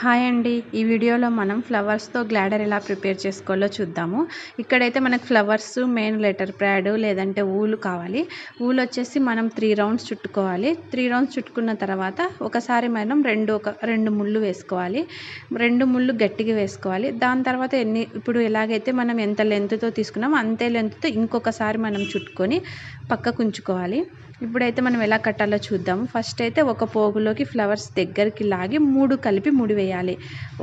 Hi అండి. ఈ వీడియోలో మనం ఫ్లవర్స్‌తో గ్లాడర్ ఎలా ప్రిపేర్ చేసుకోవాలో చూద్దాము. ఇక్కడైతే మనకు ఫ్లవర్స్, మెయిన్ లెటర్ ప్యాడ్ లేదంటే ఊలు కావాలి. ఊలు వచ్చేసి మనం 3 రౌండ్స్ చుట్టుకోవాలి. 3 రౌండ్స్ చుట్టుకున్న తర్వాత ఒకసారి మనం 2 ముళ్ళు వేసుకోవాలి. 2 ముళ్ళు గట్టిగా వేసుకోవాలి. దాని తర్వాత ఇప్పుడు ఎలాగైతే మనం ఎంత లెంత్‌తో తీసుకున్నామో అంతే లెంత్‌తో ఇంకొకసారి మనం చుట్టుకొని పక్కకు ఉంచుకోవాలి. ఇప్పుడైతే మనం ఎలా కట్టాలో చూద్దాము. ఫస్ట్ అయితే ఒక పోగులోకి ఫ్లవర్స్ దగ్గరికి లాగి 3 కలిపి ముడి వేయాలి.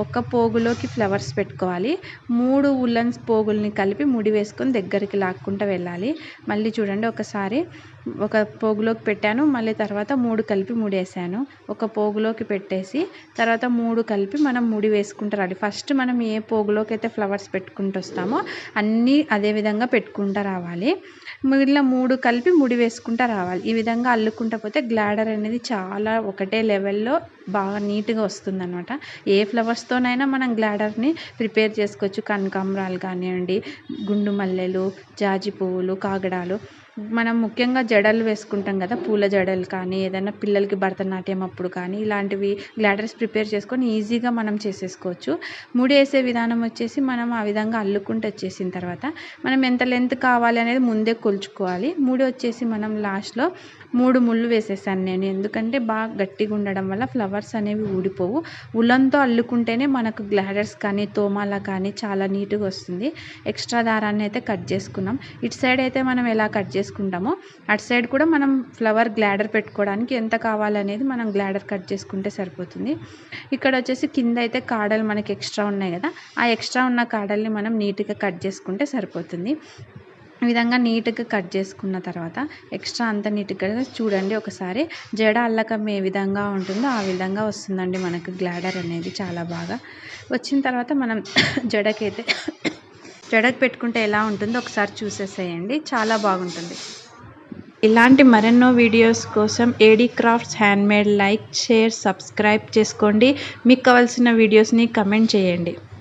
ఒక పోగులోకి ఫ్లవర్స్ పెట్టుకోవాలి. 3 ఉల్లన్స్ పోగుల్ని కలిపి ముడి వేసుకొని దగ్గరికి లాక్కుంటూ వెళ్ళాలి. మళ్ళీ చూడండి, ఒకసారి ఒక పోగులోకి పెట్టాను, మళ్ళీ తర్వాత 3 కలిపి ముడేసాను. ఒక పోగులోకి పెట్టేసి తర్వాత 3 కలిపి మనం ముడి వేసుకుంటూ రావాలి. ఫస్ట్ మనం ఏ పోగులోకి అయితే ఫ్లవర్స్ పెట్టుకుంటూ వస్తామో అన్నీ అదే విధంగా పెట్టుకుంటూ రావాలి. మిగిలిన 3 కలిపి ముడి వేసుకుంటూ రావాలి. ఈ విధంగా అల్లుకుంటూ పోతే గ్లాడర్ అనేది చాలా ఒకటే లెవెల్లో బాగా నీట్గా వస్తుందన్నమాట. ఏ ఫ్లవర్స్తోనైనా మనం గ్లాడర్ని ప్రిపేర్ చేసుకోవచ్చు. కనకాంబరాలు కానివ్వండి, గుండు మల్లెలు, జాజి పువ్వులు, కాగడాలు, మనం ముఖ్యంగా జడలు వేసుకుంటాం కదా, పూల జడలు కానీ ఏదైనా పిల్లలకి భరతనాట్యం అప్పుడు కానీ ఇలాంటివి గ్లాడర్స్ ప్రిపేర్ చేసుకొని ఈజీగా మనం చేసేసుకోవచ్చు. ముడి వేసే విధానం వచ్చేసి మనం ఆ విధంగా అల్లుకుంటూ వచ్చేసిన తర్వాత మనం ఎంత లెంత్ కావాలి అనేది ముందే కొలుచుకోవాలి. ముడి వచ్చేసి మనం లాస్ట్లో 3 ముళ్ళు వేసేసాను నేను, ఎందుకంటే బాగా గట్టిగా ఉండడం వల్ల ఫ్లవర్స్ అనేవి ఊడిపోవు. ఉలన్తో అల్లుకుంటేనే మనకు గ్లాడర్స్ కానీ తోమాల కానీ చాలా నీట్గా వస్తుంది. ఎక్స్ట్రా దారాన్ని అయితే కట్ చేసుకున్నాం. ఇటు సైడ్ అయితే మనం ఎలా కట్ చేసుకుంటామో అటు సైడ్ కూడా మనం ఫ్లవర్ గ్లాడర్ పెట్టుకోవడానికి ఎంత కావాలనేది మనం గ్లాడర్ కట్ చేసుకుంటే సరిపోతుంది. ఇక్కడ వచ్చేసి కింద అయితే కాడలు మనకి ఎక్స్ట్రా ఉన్నాయి కదా, ఆ ఎక్స్ట్రా ఉన్న కాడల్ని మనం నీట్గా కట్ చేసుకుంటే సరిపోతుంది. ఈ విధంగా నీట్గా కట్ చేసుకున్న తర్వాత ఎక్స్ట్రా అంత నీట్గా చూడండి, ఒకసారి జడ అల్లకం ఏ విధంగా ఉంటుందో ఆ విధంగా వస్తుందండి మనకు గ్లాడర్ అనేది. చాలా బాగా వచ్చిన తర్వాత మనం జడకు పెట్టుకుంటే ఎలా ఉంటుందో ఒకసారి చూసేసేయండి, చాలా బాగుంటుంది. ఇలాంటి మరెన్నో వీడియోస్ కోసం AD crafts handmade like, share, subscribe చేసుకోండి. మీకు కావాల్సిన వీడియోస్ని కమెంట్ చేయండి.